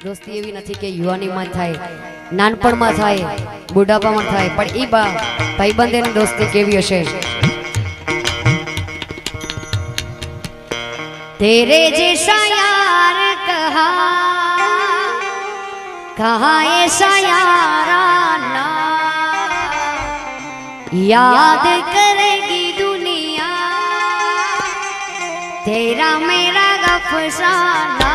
दोस्ती एवी नहीं कि युवानी में थाय नानपण में थाय बुढ़ापा में थाय पण ई भाईबंधे ने दोस्ती केवी हशे। तेरे जैसा यार कहा ऐसा यारा ना याद करेगी दुनिया तेरा मेरा अफसाना।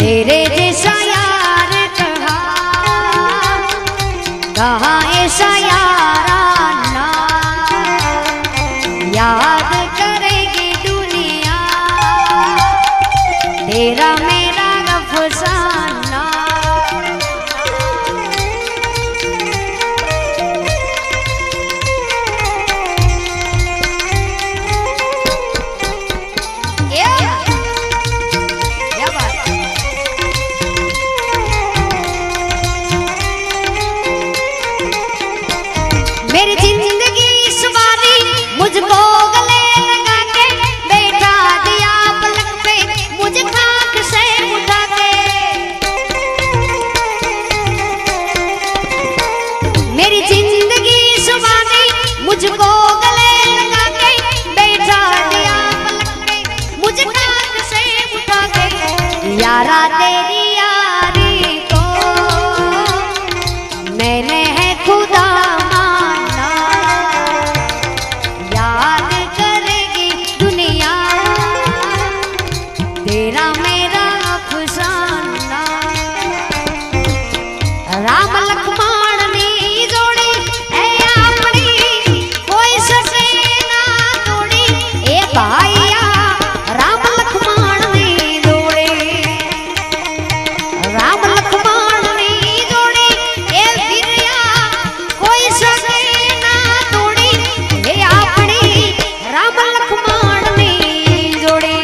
तेरे जैसा यार कहा ऐसा यारा ना याद करेगी दुनिया तेरा मेरा अफसाना। मेरी जिंदगी इस बारी मुझको गले लगा के बैठा दिया पलक पे मुझे खाक से उठा के। मेरी जिंदगी इस बारी मुझको गले लगा के बैठा दिया पलक पे मुझे खाक से उठा के। यारा तेरी यारी को मैंने है खुदा तेरा मेरा अफसाना। राम लक्ष्मण नी जोड़ी है अपनी कोई ससे ना तोड़ी ए भाईया राम लक्ष्मण नी जोड़ी। राम लक्ष्मण नी जोड़ी ए वीरिया कोई ससे ना तोड़ी ए अपनी राम लक्ष्मण नी जोड़ी।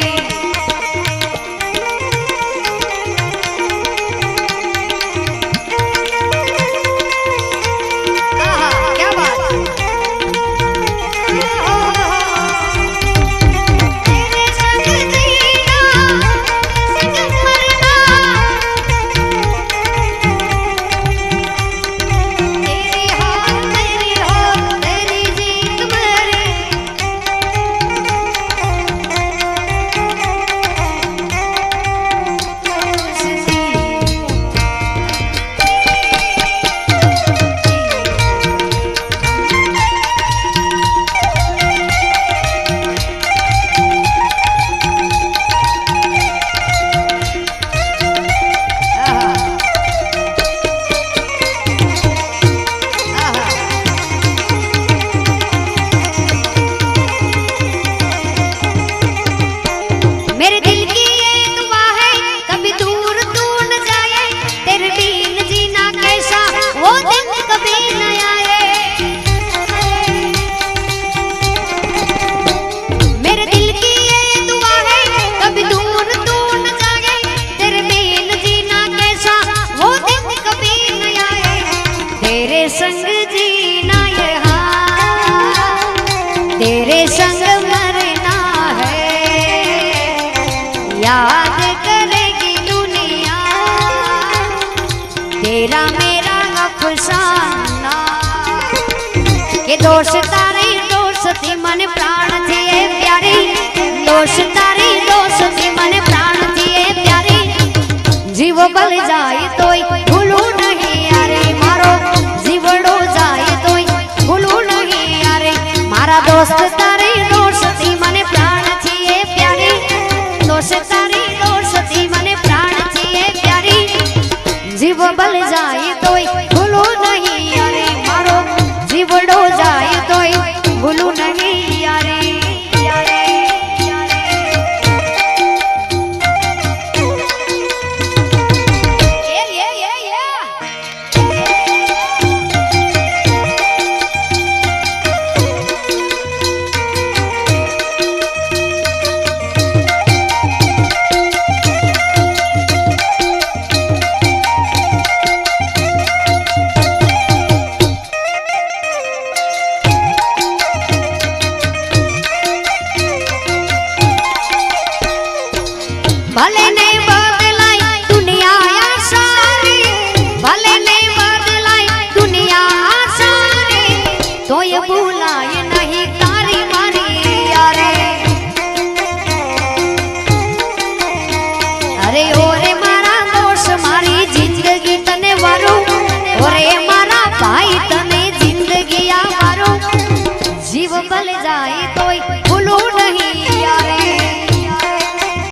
मेरे दिल की ये दुआ है कभी दूर तू न जाए तेरे बिन जीना कैसा वो दिन कभी न आए। मेरे दिल की ये दुआ है कभी दूर तू न जाए तेरे बिन जीना कैसा वो दिन कभी न आए। तेरे संग जीना यहाँ तेरे संग मरना है याद करेगी दुनिया तेरा मेरा अफसाना। के दोष तारी दोस्ती मन प्राण थी प्यारी दोष तारी दोस्ती मन प्राण थी प्यारी। जीव बल जाए तो भूलू नहीं यारे मारो जीवड़ो जाए तो भूलू नहीं यारे मारा दोस्त तारी दोस्ती मन प्राण थी प्यारी दोष तारी दोस्ती मन प्राण थी प्यारी। जीव बल जाए तो भूलू नहीं यारे मारो जीवड़ो जाए तो भूलू नहीं यारे। भले नहीं बदलाई आया